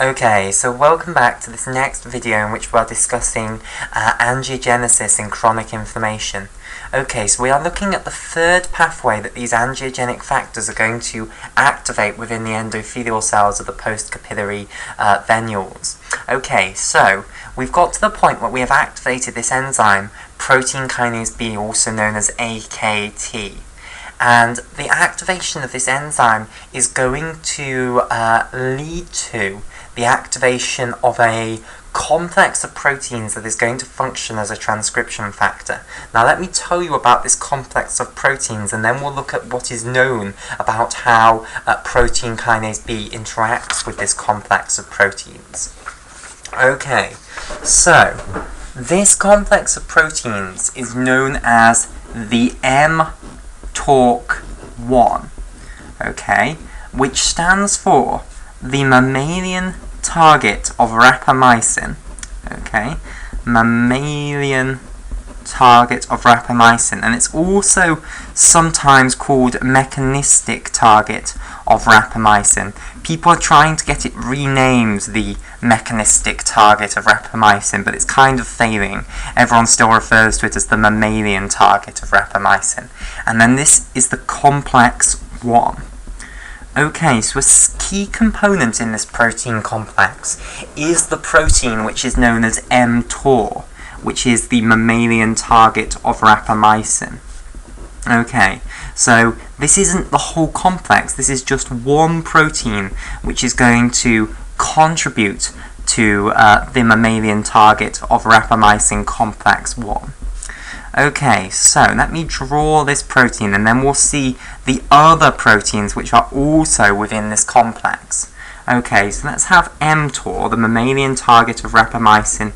Okay, so welcome back to this next video in which we are discussing angiogenesis in chronic inflammation. Okay, so we are looking at the third pathway that these angiogenic factors are going to activate within the endothelial cells of the post-capillary venules. Okay, so we've got to the point where we have activated this enzyme, protein kinase B, also known as AKT. And the activation of this enzyme is going to lead to the activation of a complex of proteins that is going to function as a transcription factor. Now let me tell you about this complex of proteins, and then we'll look at what is known about how protein kinase B interacts with this complex of proteins. Okay, so this complex of proteins is known as the MTOR1, okay, which stands for the mammalian target of rapamycin, okay, mammalian target of rapamycin, and it's also sometimes called mechanistic target of rapamycin. People are trying to get it renamed the mechanistic target of rapamycin, but it's kind of failing. Everyone still refers to it as the mammalian target of rapamycin. And then this is the complex 1. Okay, so a key component in this protein complex is the protein which is known as MTOR, which is the mammalian target of rapamycin. Okay, so this isn't the whole complex, this is just one protein which is going to contribute to the mammalian target of rapamycin complex 1. Okay, so let me draw this protein and then we'll see the other proteins which are also within this complex. Okay, so let's have mTOR, the mammalian target of rapamycin,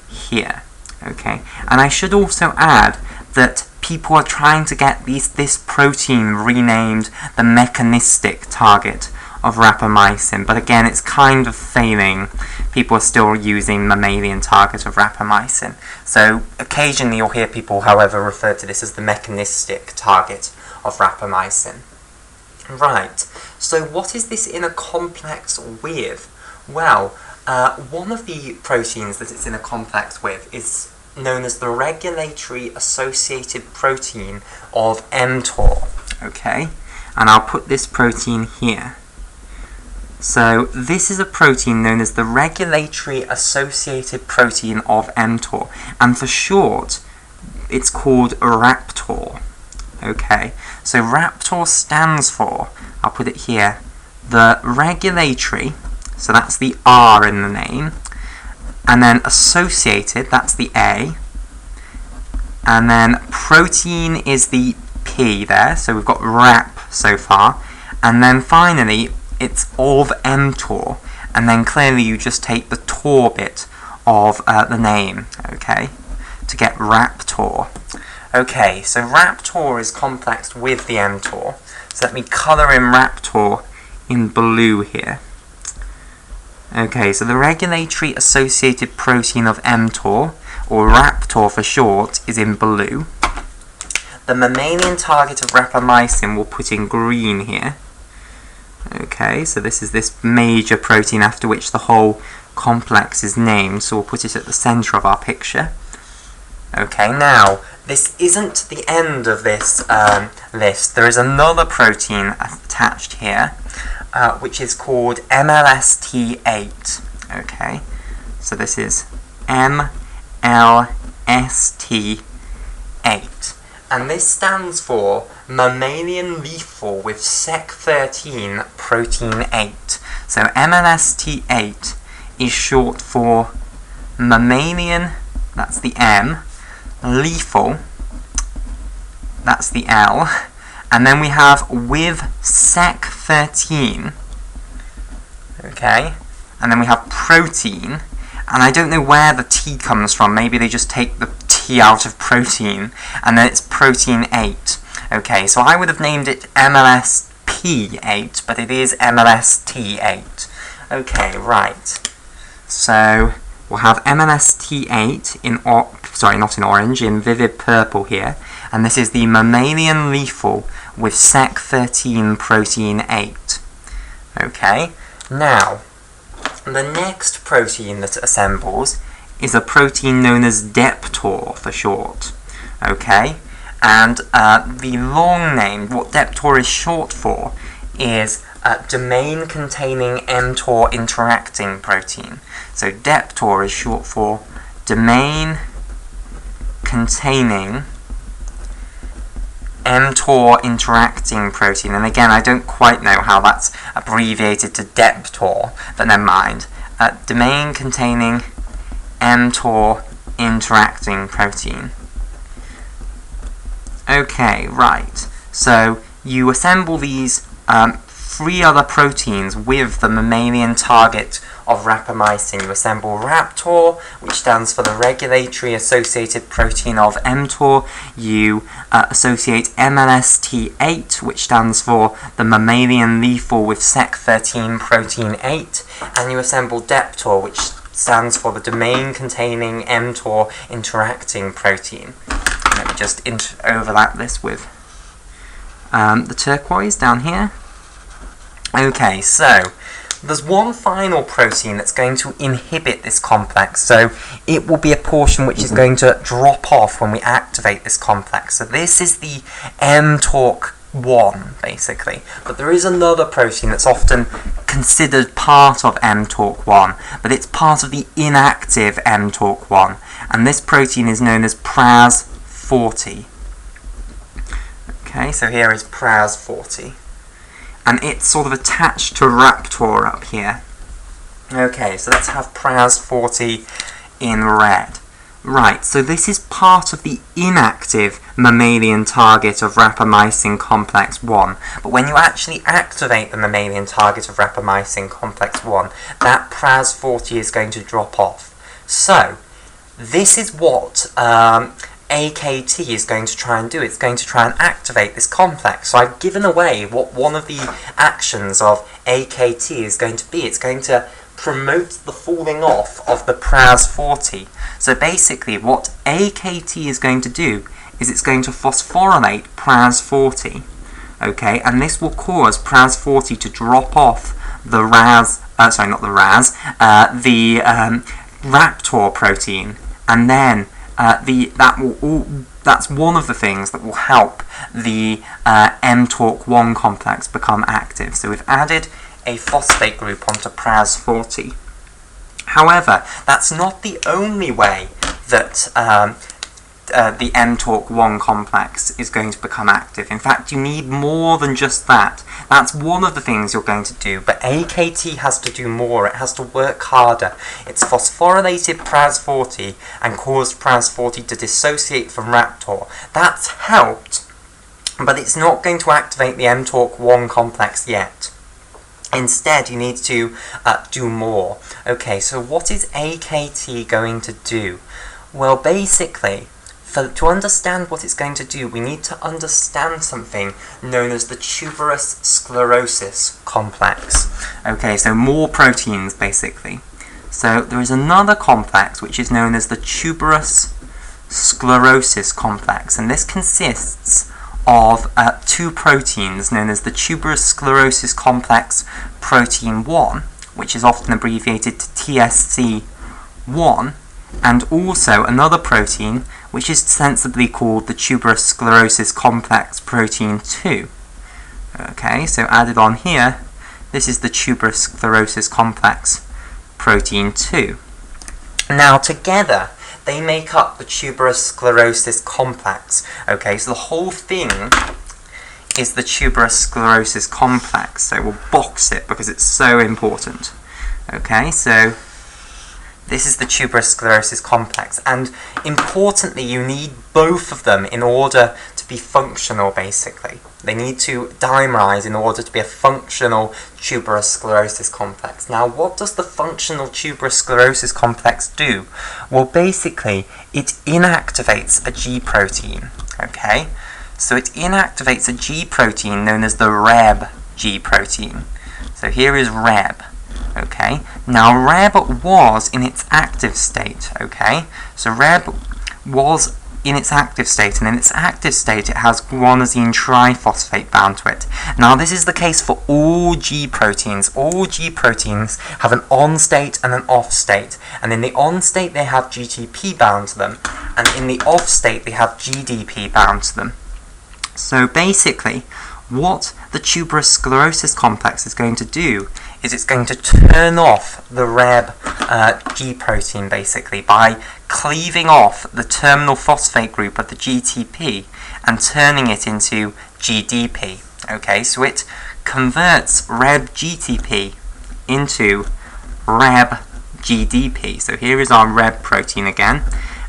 here. Okay, and I should also add that people are trying to get this protein renamed the mechanistic target of rapamycin, but again it's kind of failing. People are still using mammalian target of rapamycin. So occasionally you'll hear people, however, refer to this as the mechanistic target of rapamycin. Right, so what is this in a complex with? Well, one of the proteins that it's in a complex with is known as the regulatory associated protein of mTOR. Okay, and I'll put this protein here. So this is a protein known as the regulatory associated protein of mTOR, and for short it's called RAPTOR. Okay, so RAPTOR stands for, I'll put it here, the regulatory, so that's the R in the name, and then associated, that's the A, and then protein is the P there, so we've got RAP so far, and then finally it's of mTOR, and then clearly you just take the TOR bit of the name, okay, to get RAPTOR. Okay, so RAPTOR is complexed with the mTOR, so let me colour in RAPTOR in blue here. Okay, so the regulatory associated protein of mTOR, or RAPTOR for short, is in blue. The mammalian target of rapamycin we'll put in green here. Okay, so this is this major protein after which the whole complex is named, so we'll put it at the centre of our picture. Okay, now, this isn't the end of this list. There is another protein attached here, which is called MLST8. Okay, so this is MLST8. And this stands for mammalian lethal with Sec13 protein 8. So MLST8 is short for mammalian, that's the M, lethal, that's the L, and then we have with Sec13, okay, and then we have protein, and I don't know where the T comes from, maybe they just take the T out of protein, and then it's protein 8. Okay, so I would have named it MLSP8, but it is MLST8. Okay, right. So we'll have MLST8 in, sorry, not in orange, in vivid purple here, and this is the mammalian lethal with Sec13 protein 8. Okay, now The next protein that assembles is a protein known as DEPTOR for short. Okay, and the long name, what DEPTOR is short for, is domain containing MTOR interacting protein. So DEPTOR is short for domain containing MTOR interacting protein. And again, I don't quite know how that's abbreviated to DEPTOR, but never mind. Domain containing MTOR interacting protein. Okay, right. So you assemble these 3 other proteins with the mammalian target of rapamycin. You assemble RAPTOR, which stands for the regulatory associated protein of mTOR. You associate MLST8, which stands for the mammalian lethal with Sec13 protein 8. And you assemble DEPTOR, which stands for the domain containing mTOR interacting protein. Let me just overlap this with the turquoise down here. Okay, so there's one final protein that's going to inhibit this complex, so it will be a portion which is going to drop off when we activate this complex. So this is the mTORC1, basically. But there is another protein that's often considered part of mTORC1, but it's part of the inactive mTORC1, and this protein is known as PRAS40. Okay, so here is PRAS40. And it's sort of attached to RAPTOR up here. Okay, so let's have PRAS40 in red. Right, so this is part of the inactive mammalian target of rapamycin complex 1. But when you actually activate the mammalian target of rapamycin complex 1, that PRAS40 is going to drop off. So, this is what AKT is going to try and do. It's going to try and activate this complex. So I've given away what one of the actions of AKT is going to be. It's going to promote the falling off of the PRAS40. So basically what AKT is going to do is it's going to phosphorylate PRAS40. Okay, and this will cause PRAS40 to drop off the RAPTOR protein, and then that's one of the things that will help the mTORC1 complex become active. So we've added a phosphate group onto PRAS40. However, that's not the only way that the mTORC1 complex is going to become active. In fact, you need more than just that. That's one of the things you're going to do, but AKT has to do more. It has to work harder. It's phosphorylated PRAS40 and caused PRAS40 to dissociate from RAPTOR. That's helped, but it's not going to activate the mTORC1 complex yet. Instead, you need to do more. Okay, so what is AKT going to do? Well, basically, to understand what it's going to do, we need to understand something known as the tuberous sclerosis complex. Okay, so more proteins, basically. So there is another complex which is known as the tuberous sclerosis complex, and this consists of 2 proteins known as the tuberous sclerosis complex protein 1, which is often abbreviated to TSC1, and also another protein which is sensibly called the tuberous sclerosis complex protein 2. Okay, so added on here, this is the tuberous sclerosis complex protein 2. Now together, they make up the tuberous sclerosis complex. Okay, so the whole thing is the tuberous sclerosis complex. So we'll box it because it's so important. Okay, so this is the tuberous sclerosis complex, and importantly, you need both of them in order to be functional, basically. They need to dimerize in order to be a functional tuberous sclerosis complex. Now, what does the functional tuberous sclerosis complex do? Well, basically, it inactivates a G protein, okay? So it inactivates a G protein known as the Reb G protein. So here is Reb. Okay, now Reb was in its active state, okay? So Reb was in its active state, and in its active state it has guanosine triphosphate bound to it. Now this is the case for all G proteins. All G proteins have an on state and an off state, and in the on state they have GTP bound to them, and in the off state they have GDP bound to them. So basically, what the tuberous sclerosis complex is going to do is it's going to turn off the Reb G protein, basically, by cleaving off the terminal phosphate group of the GTP and turning it into GDP. Okay, so it converts Reb GTP into Reb GDP. So here is our Reb protein again,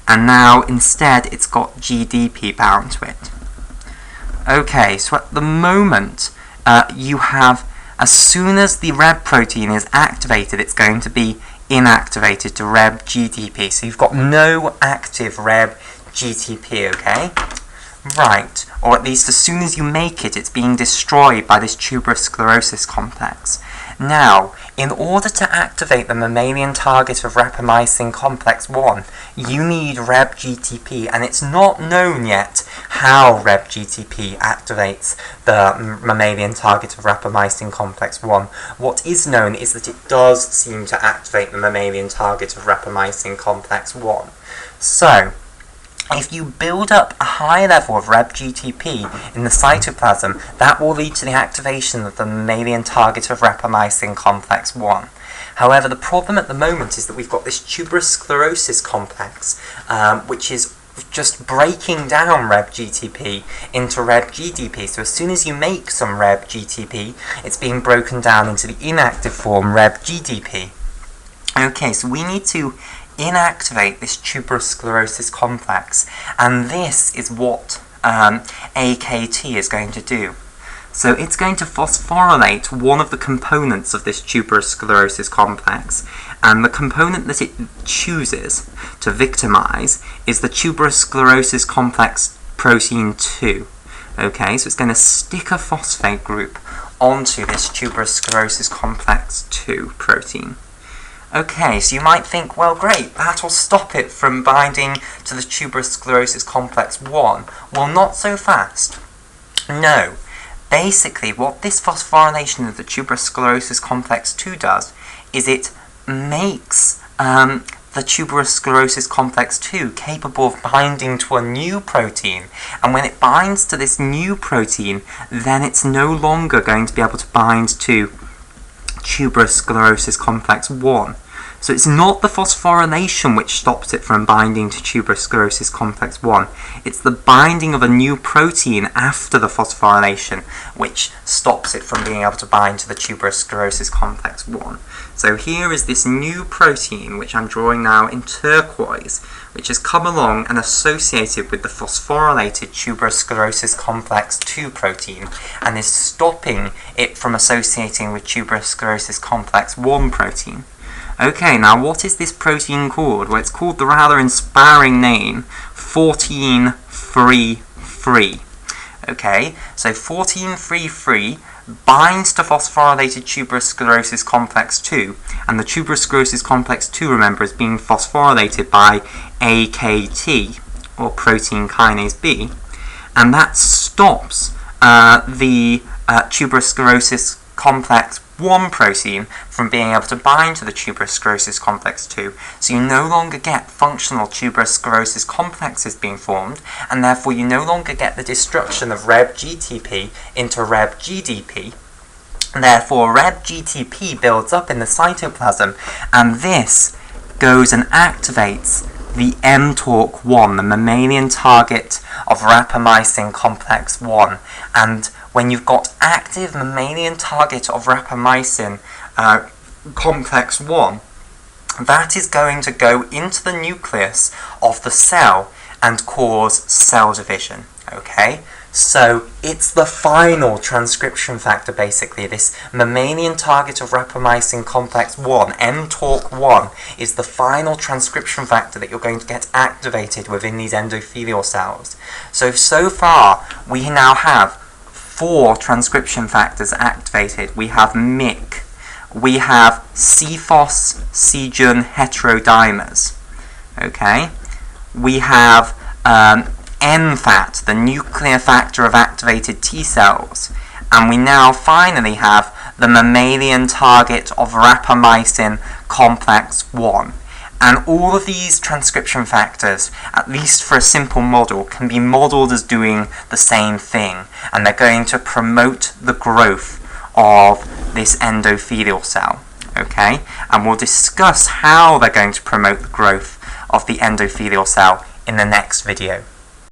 and now instead it's got GDP bound to it. Okay, so at the moment you have, as soon as the Reb protein is activated, it's going to be inactivated to Reb GDP. So you've got no active Reb GTP, okay? Right, or at least as soon as you make it, it's being destroyed by this tuberous sclerosis complex. Now, in order to activate the mammalian target of rapamycin complex 1, you need Reb GTP, and it's not known yet how Reb GTP activates the mammalian target of rapamycin complex 1. What is known is that it does seem to activate the mammalian target of rapamycin complex 1. So, if you build up a high level of Reb GTP in the cytoplasm, that will lead to the activation of the mammalian target of rapamycin complex 1. However, the problem at the moment is that we've got this tuberous sclerosis complex, which is just breaking down Reb GTP into Reb GDP. So as soon as you make some Reb GTP, it's being broken down into the inactive form Reb GDP. Okay, so we need to inactivate this tuberous sclerosis complex, and this is what AKT is going to do. So it's going to phosphorylate one of the components of this tuberous sclerosis complex, and the component that it chooses to victimize is the tuberous sclerosis complex protein 2. Okay, so it's going to stick a phosphate group onto this tuberous sclerosis complex 2 protein. Okay, so you might think, well great, that'll stop it from binding to the tuberous sclerosis complex 1. Well, not so fast. No. Basically, what this phosphorylation of the tuberous sclerosis complex 2 does is it makes the tuberous sclerosis complex 2 capable of binding to a new protein. And when it binds to this new protein, then it's no longer going to be able to bind to tuberous sclerosis complex 1. So it's not the phosphorylation which stops it from binding to tuberous sclerosis complex 1. It's the binding of a new protein after the phosphorylation which stops it from being able to bind to the tuberous sclerosis complex 1. So here is this new protein, which I'm drawing now in turquoise, which has come along and associated with the phosphorylated tuberous sclerosis complex 2 protein, and is stopping it from associating with tuberous sclerosis complex 1 protein. Okay, now what is this protein called? Well, it's called the rather inspiring name 14-3-3. Okay, so 14-3-3 binds to phosphorylated tuberous sclerosis complex 2, and the tuberous sclerosis complex 2, remember, is being phosphorylated by AKT, or protein kinase B, and that stops the tuberous sclerosis complex 1 protein from being able to bind to the tuberous sclerosis complex 2, so you no longer get functional tuberous sclerosis complexes being formed, and therefore you no longer get the destruction of Reb GTP into Reb GDP. Therefore, Reb GTP builds up in the cytoplasm, and this goes and activates the mTOR1, the mammalian target of rapamycin complex 1. And when you've got active mammalian target of rapamycin complex 1, that is going to go into the nucleus of the cell and cause cell division. Okay? So it's the final transcription factor, basically. This mammalian target of rapamycin complex 1, mTOR1, is the final transcription factor that you're going to get activated within these endothelial cells. So far, we now have 4 transcription factors activated. We have MYC, we have CFOS-CJUN heterodimers, okay? We have NFAT, the nuclear factor of activated T cells. And we now finally have the mammalian target of rapamycin complex 1. And all of these transcription factors, at least for a simple model, can be modeled as doing the same thing. And they're going to promote the growth of this endothelial cell. Okay? And we'll discuss how they're going to promote the growth of the endothelial cell in the next video.